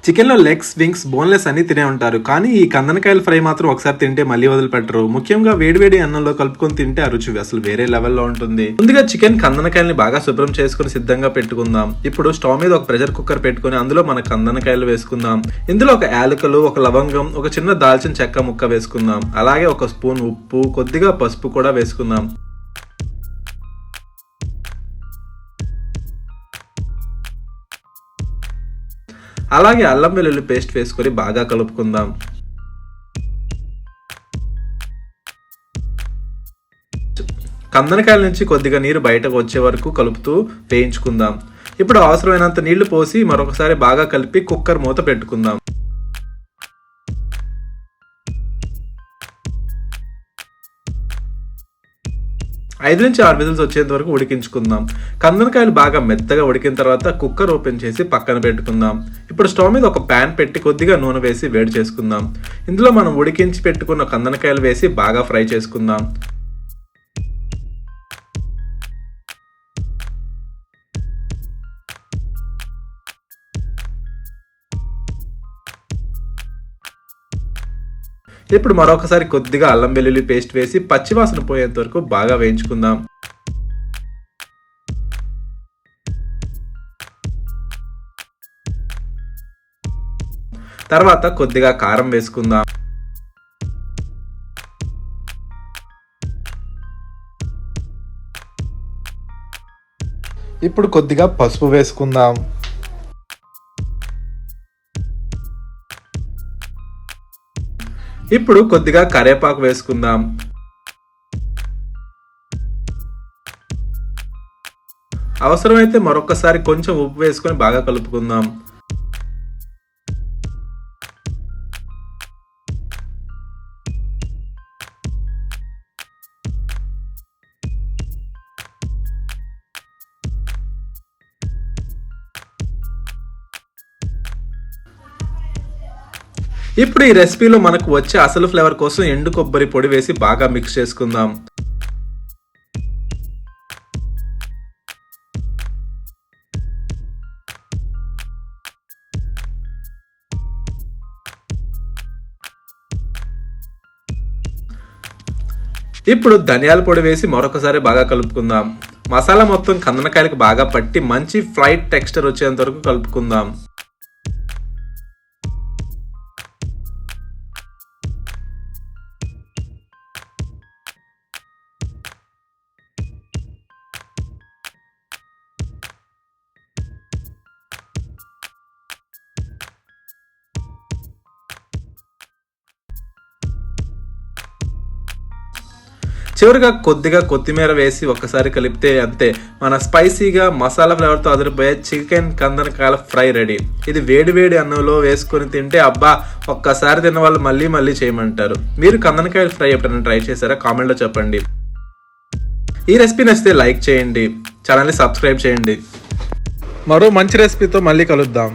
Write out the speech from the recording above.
Chicken లో legs, wings, boneless అన్ని తినే ఉంటారు. కానీ ఈ కందనకాయల ఫ్రై మాత్రం ఒకసారి తింటే మళ్ళీ వదిలిపెట్టరు. ముఖ్యంగా వేడివేడి అన్నంలో కలుపుకొని తింటే ఆ రుచి అసలు వేరే లెవెల్లో ఉంటుంది. ముందుగా చికెన్ కందనకాయల్ని బాగా శుభ్రం చేసుకుని సిద్ధంగా పెట్టుకుందాం. ఇప్పుడు స్టవ్ మీద ఒక ప్రెషర్ కుక్కర్ పెట్టుకుని అందులో మన కందనకాయలు వేసుకుందాం. ఇందులో ఒక యాలకులు, ఒక లవంగం, ఒక చిన్న దాల్చిన చెక్క ముక్క వేసుకుందాం. అలాగే ఒక స్పూన్ ఉప్పు, కొద్దిగా పసుపు కూడా వేసుకుందాం. అలాగే అల్లం వెల్లుల్లి పేస్ట్ వేసుకొని బాగా కలుపుకుందాం. కందనకాయల నుంచి కొద్దిగా నీరు బయటకు వచ్చే వరకు కలుపుతూ వేయించుకుందాం. ఇప్పుడు అవసరమైనంత నీళ్లు పోసి మరొకసారి బాగా కలిపి కుక్కర్ మూత పెట్టుకుందాం. 5 నుంచి 6 విజిల్స్ వచ్చేంత వరకు ఉడికించుకుందాం. కందనకాయలు బాగా మెత్తగా ఉడికిన తర్వాత కుక్కర్ ఓపెన్ చేసి పక్కన పెట్టుకుందాం. ఇప్పుడు స్టవ్ మీద ఒక ప్యాన్ పెట్టి కొద్దిగా నూనె వేసి వేడి చేసుకుందాం. ఇందులో మనం ఉడికించి పెట్టుకున్న కందనకాయలు వేసి బాగా ఫ్రై చేసుకుందాం. ఇప్పుడు మరొకసారి కొద్దిగా అల్లం వెల్లుల్లి పేస్ట్ వేసి పచ్చివాసన పోయేంత వరకు బాగా వేయించుకుందాం. తర్వాత కొద్దిగా కారం వేసుకుందాం. ఇప్పుడు కొద్దిగా పసుపు వేసుకుందాం. ఇప్పుడు కొద్దిగా కరివేపాకు వేసుకుందాం. అవసరమైతే మరొకసారి కొంచెం ఉప్పు వేసుకొని బాగా కలుపుకుందాం. ఇప్పుడు ఈ రెసిపీలో మనకు వచ్చే అసలు ఫ్లేవర్ కోసం ఎండు కొబ్బరి పొడి వేసి బాగా మిక్స్ చేసుకుందాం. ఇప్పుడు ధనియాల పొడి వేసి మరొకసారి బాగా కలుపుకుందాం. మసాలా మొత్తం కందనకాయలకు బాగా పట్టి మంచి ఫ్రైడ్ టెక్స్చర్ వచ్చేంత వరకు కలుపుకుందాం. చివరిగా కొద్దిగా కొత్తిమీర వేసి ఒక్కసారి కలిపితే అంతే, మన స్పైసీగా మసాలా ఫ్లేవర్తో అదిరిపోయే చికెన్ కందనకాయల ఫ్రై రెడీ. ఇది వేడి వేడి అన్నంలో వేసుకొని తింటే అబ్బా, ఒక్కసారి తిన్న వాళ్ళు మళ్ళీ మళ్ళీ చేయమంటారు. మీరు కందనకాయల ఫ్రై ఎప్పుడైనా ట్రై చేశారా? కామెంట్లో చెప్పండి. ఈ రెసిపీ నచ్చితే లైక్ చేయండి, ఛానల్ని సబ్స్క్రైబ్ చేయండి. మరో మంచి రెసిపీతో మళ్ళీ కలుద్దాం.